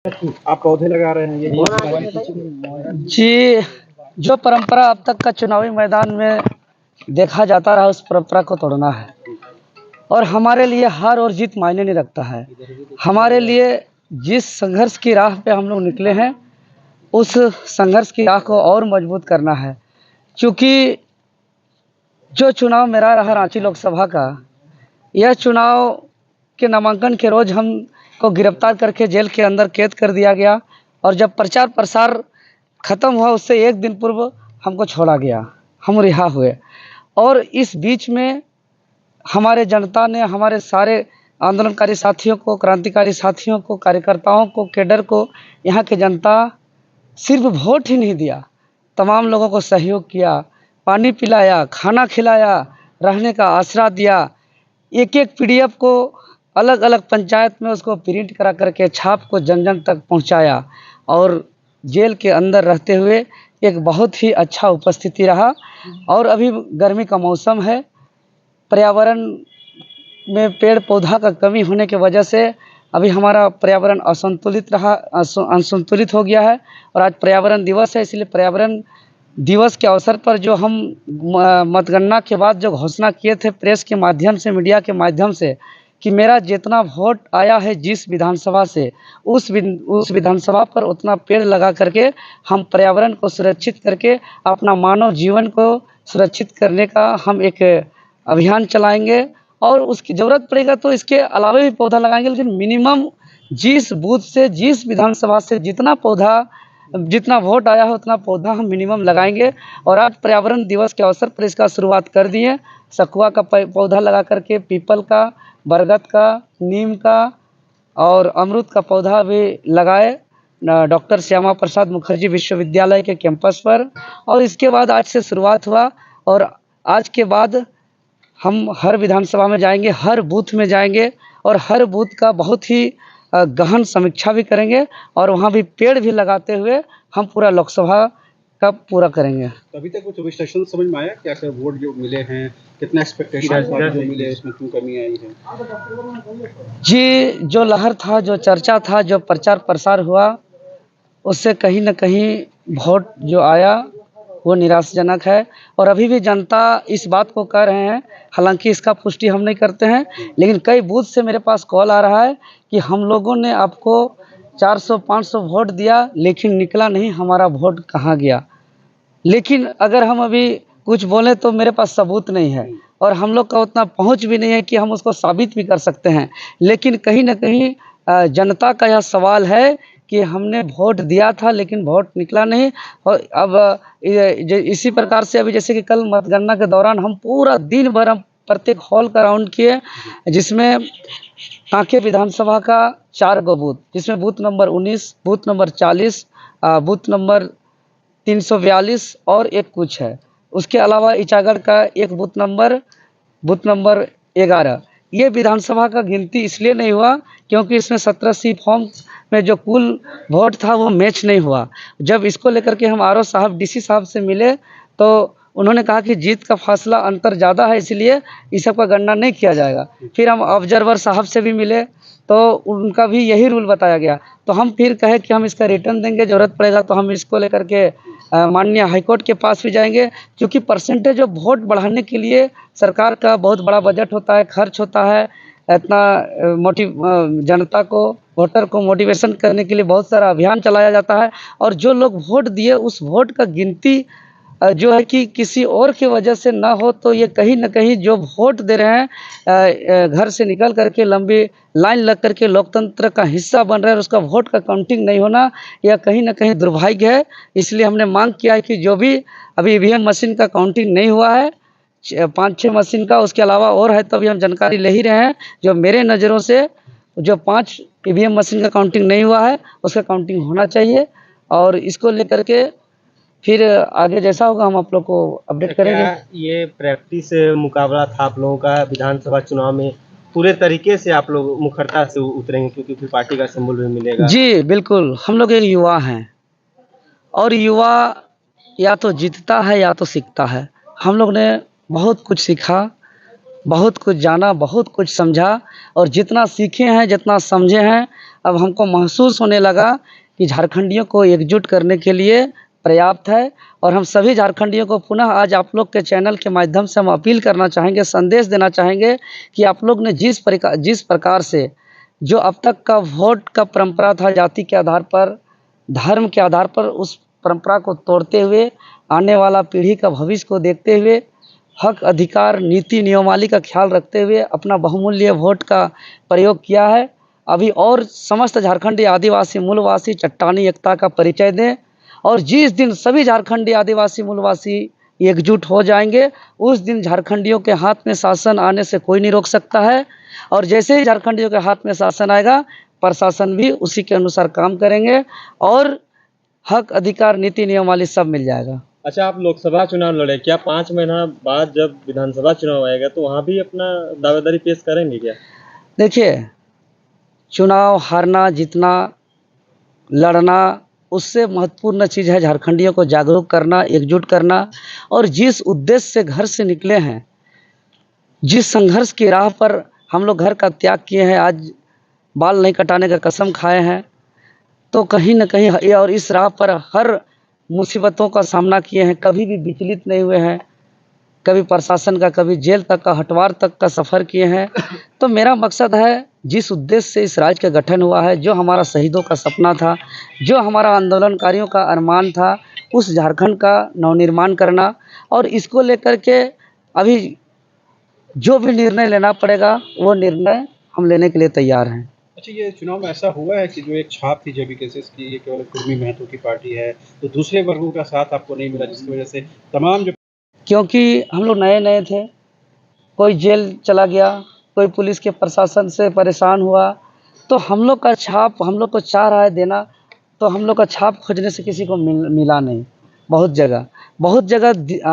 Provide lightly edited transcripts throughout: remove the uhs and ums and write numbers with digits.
आप पौधे लगा रहे हैं ये जी, जो परंपरा अब तक का चुनावी मैदान में देखा जाता रहा, उस परंपरा को तोड़ना है। और हमारे लिए हार और जीत मायने नहीं रखता है। हमारे लिए जिस संघर्ष की राह पे हम लोग निकले हैं, उस संघर्ष की राह को और मजबूत करना है। क्योंकि जो चुनाव मेरा रहा रांची लोकसभा का, यह चुनाव के नामांकन के रोज़ हमको गिरफ्तार करके जेल के अंदर कैद कर दिया गया, और जब प्रचार प्रसार ख़त्म हुआ उससे एक दिन पूर्व हमको छोड़ा गया, हम रिहा हुए। और इस बीच में हमारे जनता ने, हमारे सारे आंदोलनकारी साथियों को, क्रांतिकारी साथियों को, कार्यकर्ताओं को, कैडर को, यहाँ की जनता सिर्फ वोट ही नहीं दिया, तमाम लोगों को सहयोग किया, पानी पिलाया, खाना खिलाया, रहने का आसरा दिया। एक एक पीडीएफ को अलग अलग पंचायत में उसको प्रिंट करा करके छाप को जन जन तक पहुंचाया, और जेल के अंदर रहते हुए एक बहुत ही अच्छा उपस्थिति रहा। और अभी गर्मी का मौसम है, पर्यावरण में पेड़ पौधा का कमी होने की वजह से अभी हमारा पर्यावरण असंतुलित हो गया है। और आज पर्यावरण दिवस है, इसलिए पर्यावरण दिवस के अवसर पर जो हम मतगणना के बाद जो घोषणा किए थे प्रेस के माध्यम से, मीडिया के माध्यम से, कि मेरा जितना वोट आया है जिस विधानसभा से, उस विधानसभा पर उतना पेड़ लगा करके हम पर्यावरण को सुरक्षित करके अपना मानव जीवन को सुरक्षित करने का हम एक अभियान चलाएंगे। और उसकी ज़रूरत पड़ेगा तो इसके अलावा भी पौधा लगाएंगे, लेकिन मिनिमम जिस बूथ से, जिस विधानसभा से जितना वोट आया है उतना पौधा हम मिनिमम लगाएंगे। और आज पर्यावरण दिवस के अवसर पर इसका शुरुआत कर दिए। सखुआ का पौधा लगा करके, पीपल का, बरगद का, नीम का और अमरूद का पौधा भी लगाए डॉक्टर श्यामा प्रसाद मुखर्जी विश्वविद्यालय के कैंपस पर। और इसके बाद आज से शुरुआत हुआ, और आज के बाद हम हर विधानसभा में जाएंगे, हर बूथ में जाएंगे, और हर बूथ का बहुत ही गहन समीक्षा भी करेंगे, और वहाँ भी पेड़ भी लगाते हुए हम पूरा लोकसभा का पूरा करेंगे। अभी तक कुछ विश्लेषण समझ में आया क्या, वोट जो मिले हैं, कितना एक्सपेक्टेशन जो मिले, इसमें क्यों कमी आई है? जी, जो लहर था, जो चर्चा था, जो प्रचार प्रसार हुआ, उससे कहीं न कहीं वोट जो आया वो निराशाजनक है। और अभी भी जनता इस बात को कह रहे हैं, हालांकि इसका पुष्टि हम नहीं करते हैं, लेकिन कई बूथ से मेरे पास कॉल आ रहा है कि हम लोगों ने आपको 400-500 वोट दिया, लेकिन निकला नहीं, हमारा वोट कहाँ गया। लेकिन अगर हम अभी कुछ बोलें तो मेरे पास सबूत नहीं है, और हम लोग का उतना पहुंच भी नहीं है कि हम उसको साबित भी कर सकते हैं। लेकिन कहीं ना कहीं जनता का यह सवाल है कि हमने वोट दिया था लेकिन वोट निकला नहीं। और अब इसी प्रकार से अभी जैसे कि कल मतगणना के दौरान हम पूरा दिन भर हम प्रत्येक हॉल का राउंड किए, जिसमें कांके विधानसभा का 4 गो बूथ, जिसमें booth number 19, booth number 40, booth number 342 और एक कुछ है। उसके अलावा इचागढ़ का एक बूथ नंबर 11। ये विधानसभा का गिनती इसलिए नहीं हुआ क्योंकि इसमें 17C फॉर्म में जो कुल वोट था वो मैच नहीं हुआ। जब इसको लेकर के हम आरओ साहब, डीसी साहब से मिले तो उन्होंने कहा कि जीत का फासला अंतर ज़्यादा है, इसलिए इस सब का गणना नहीं किया जाएगा। फिर हम ऑब्जर्वर साहब से भी मिले तो उनका भी यही रूल बताया गया। तो हम फिर कहे कि हम इसका रिटर्न देंगे, ज़रूरत पड़ेगा तो हम इसको लेकर के माननीय हाईकोर्ट के पास भी जाएंगे, क्योंकि परसेंटेज ऑफ वोट बढ़ाने के लिए सरकार का बहुत बड़ा बजट होता है, खर्च होता है। इतना जनता को, वोटर को मोटिवेशन करने के लिए बहुत सारा अभियान चलाया जाता है, और जो लोग वोट दिए उस वोट का गिनती जो है कि किसी और की वजह से ना हो, तो ये कहीं ना कहीं जो वोट दे रहे हैं घर से निकल करके लंबी लाइन लग करके लोकतंत्र का हिस्सा बन रहे हैं, और उसका वोट का काउंटिंग नहीं होना, यह कहीं ना कहीं दुर्भाग्य है। इसलिए हमने मांग किया है कि जो भी अभी ईवीएम मशीन का काउंटिंग नहीं हुआ है, 5-6 मशीन का, उसके अलावा और है तो अभी हम जानकारी ले ही रहे हैं। जो मेरे नज़रों से जो 5 ईवीएम मशीन का काउंटिंग नहीं हुआ है उसका काउंटिंग होना चाहिए, और इसको लेकर के फिर आगे जैसा होगा हम आप लोग को अपडेट करेंगे। ये प्रैक्टिस मुकाबला था आप लोगों का विधानसभा चुनाव में, पूरे तरीके से आप लोग मुखरता से उतरेंगे क्योंकि फिर पार्टी का सिंबल भी मिलेगा? जी बिल्कुल, हम लोग एक युवा हैं, और युवा या तो जीतता है या तो सीखता है। हम लोग ने बहुत कुछ सीखा, बहुत कुछ जाना, बहुत कुछ समझा, और जितना सीखे हैं, जितना समझे हैं, अब हमको महसूस होने लगा कि झारखंडियों को एकजुट करने के लिए पर्याप्त है। और हम सभी झारखंडियों को पुनः आज आप लोग के चैनल के माध्यम से हम अपील करना चाहेंगे, संदेश देना चाहेंगे कि आप लोग ने जिस प्रकार से जो अब तक का वोट का परंपरा था, जाति के आधार पर, धर्म के आधार पर, उस परंपरा को तोड़ते हुए आने वाला पीढ़ी का भविष्य को देखते हुए हक, अधिकार, नीति, नियमावली का ख्याल रखते हुए अपना बहुमूल्य वोट का प्रयोग किया है। अभी और समस्त झारखंडी आदिवासी मूलवासी चट्टानी एकता का परिचय दें और जिस दिन सभी झारखंडी आदिवासी मूलवासी एकजुट हो जाएंगे उस दिन झारखंडियों के हाथ में शासन आने से कोई नहीं रोक सकता है। और जैसे ही झारखंडियों के हाथ में शासन आएगा, प्रशासन भी उसी के अनुसार काम करेंगे और हक, अधिकार, नीति, नियमावली सब मिल जाएगा। अच्छा, आप लोकसभा चुनाव लड़े, क्या 5 महीना बाद जब विधानसभा चुनाव आएगा तो वहाँ भी अपना दावेदारी पेश करेंगे क्या? देखिए, चुनाव हारना, जीतना, लड़ना, उससे महत्वपूर्ण चीज़ है झारखंडियों को जागरूक करना, एकजुट करना। और जिस उद्देश्य से घर से निकले हैं, जिस संघर्ष की राह पर हम लोग घर का त्याग किए हैं, आज बाल नहीं कटाने का कसम खाए हैं, तो कहीं न कहीं और इस राह पर हर मुसीबतों का सामना किए हैं, कभी भी विचलित नहीं हुए हैं, कभी प्रशासन का, कभी जेल तक का, हटवार तक का सफ़र किए हैं। तो मेरा मकसद है, जिस उद्देश्य से इस राज्य का गठन हुआ है, जो हमारा शहीदों का सपना था, जो हमारा आंदोलनकारियों का अरमान था, उस झारखंड का नवनिर्माण करना। और इसको लेकर के अभी जो भी निर्णय लेना पड़ेगा वो निर्णय हम लेने के लिए तैयार हैं। अच्छा, ये चुनाव में ऐसा हुआ है कि जो एक छाप थी जेबीकेएस की, ये केवल कुर्मी महतो की पार्टी है, तो दूसरे वर्गों का साथ आपको नहीं मिला, जिसकी वजह से तमाम जो, क्योंकि हम लोग नए थे, कोई जेल चला गया, कोई पुलिस के प्रशासन से परेशान हुआ, तो हम लोग का छाप हम लोग को चाह रहा है देना, तो हम लोग का छाप खोजने से किसी को मिला नहीं। बहुत जगह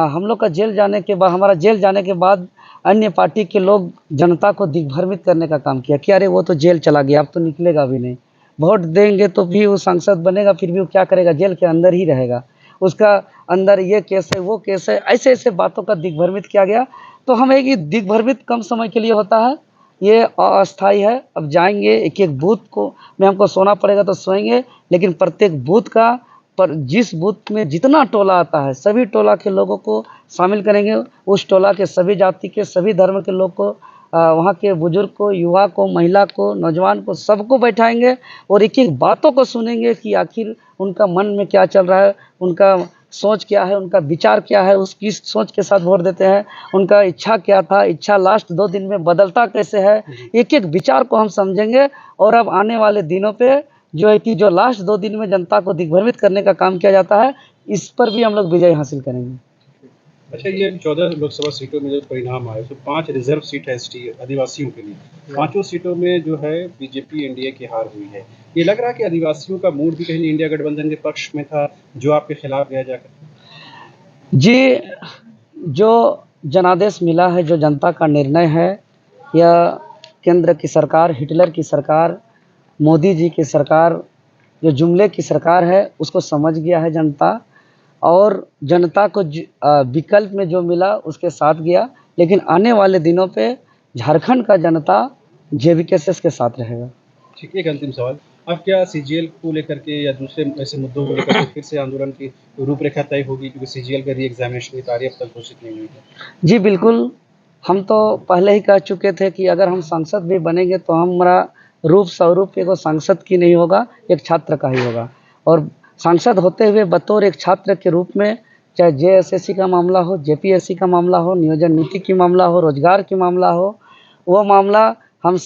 हम लोग का जेल जाने के बाद, हमारा जेल जाने के बाद अन्य पार्टी के लोग जनता को दिग्भ्रमित करने का काम किया कि अरे वो तो जेल चला गया, अब तो निकलेगा भी नहीं, वोट देंगे तो भी वो सांसद बनेगा, फिर भी वो क्या करेगा, जेल के अंदर ही रहेगा, उसका अंदर ये केस है, वो केस है, ऐसे बातों का दिग्भ्रमित किया गया। तो हमें ये दिग्भ्रमित कम समय के लिए होता है, ये अस्थायी है। अब जाएंगे एक एक बूथ को में हमको सोना पड़ेगा तो सोएंगे, लेकिन प्रत्येक बूथ का पर जिस बूथ में जितना टोला आता है सभी टोला के लोगों को शामिल करेंगे, उस टोला के सभी जाति के, सभी धर्म के लोग को, वहाँ के बुजुर्ग को, युवा को, महिला को, नौजवान को, सबको बैठाएंगे और एक एक बातों को सुनेंगे कि आखिर उनका मन में क्या चल रहा है, उनका सोच क्या है, उनका विचार क्या है, उसकी सोच के साथ वोट देते हैं, उनका इच्छा क्या था, इच्छा लास्ट 2 दिन में बदलता कैसे है, एक एक विचार को हम समझेंगे। और अब आने वाले दिनों पे जो है कि जो लास्ट 2 दिन में जनता को दिग्भ्रमित करने का काम किया जाता है, इस पर भी हम लोग विजय हासिल करेंगे। अच्छा, ये 14 लोकसभा सीटों में जो परिणाम आए, तो 5 रिजर्व सीट है एसटी आदिवासियों के लिए, 5 सीटों में जो है बीजेपी एनडीए की हार हुई है। ये लग रहा है कि आदिवासियों का मूड भी कहीं इंडिया गठबंधन के पक्ष में था, जो आपके खिलाफ गया जाकर। जी, जो जनादेश मिला है, जो जनता का निर्णय है, यह केंद्र की सरकार, हिटलर की सरकार, मोदी जी की सरकार, जो जुमले की सरकार है, उसको समझ गया है जनता। और जनता को विकल्प में जो मिला उसके साथ गया। लेकिन आने वाले दिनों पे झारखंड का जनता जेबीकेएस के साथ रहेगा। ठीक है, एक अंतिम सवाल, अब क्या सीजीएल को लेकर के या दूसरे ऐसे मुद्दों को लेकर के फिर से आंदोलन की रूपरेखा तय होगी, क्योंकि सीजीएल का री एग्जामिनेशन की तारीख अब तक घोषित नहीं हुई है? जी बिल्कुल, हम तो पहले ही कह चुके थे कि अगर हम सांसद भी बनेंगे तो हमारा रूप स्वरूप एगो सांसद की नहीं होगा, एक छात्र का ही होगा। और सांसद होते हुए बतौर एक छात्र के रूप में, चाहे जेएसएससी का मामला हो, जेपीएससी का मामला हो, नियोजन नीति की मामला हो, रोजगार की मामला हो, वो मामला हम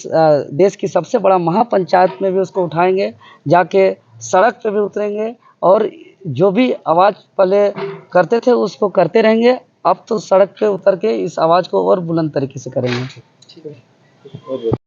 देश की सबसे बड़ा महापंचायत में भी उसको उठाएंगे, जाके सड़क पे भी उतरेंगे और जो भी आवाज़ पहले करते थे उसको करते रहेंगे। अब तो सड़क पे उतर के इस आवाज़ को और बुलंद तरीके से करेंगे। ठीक है।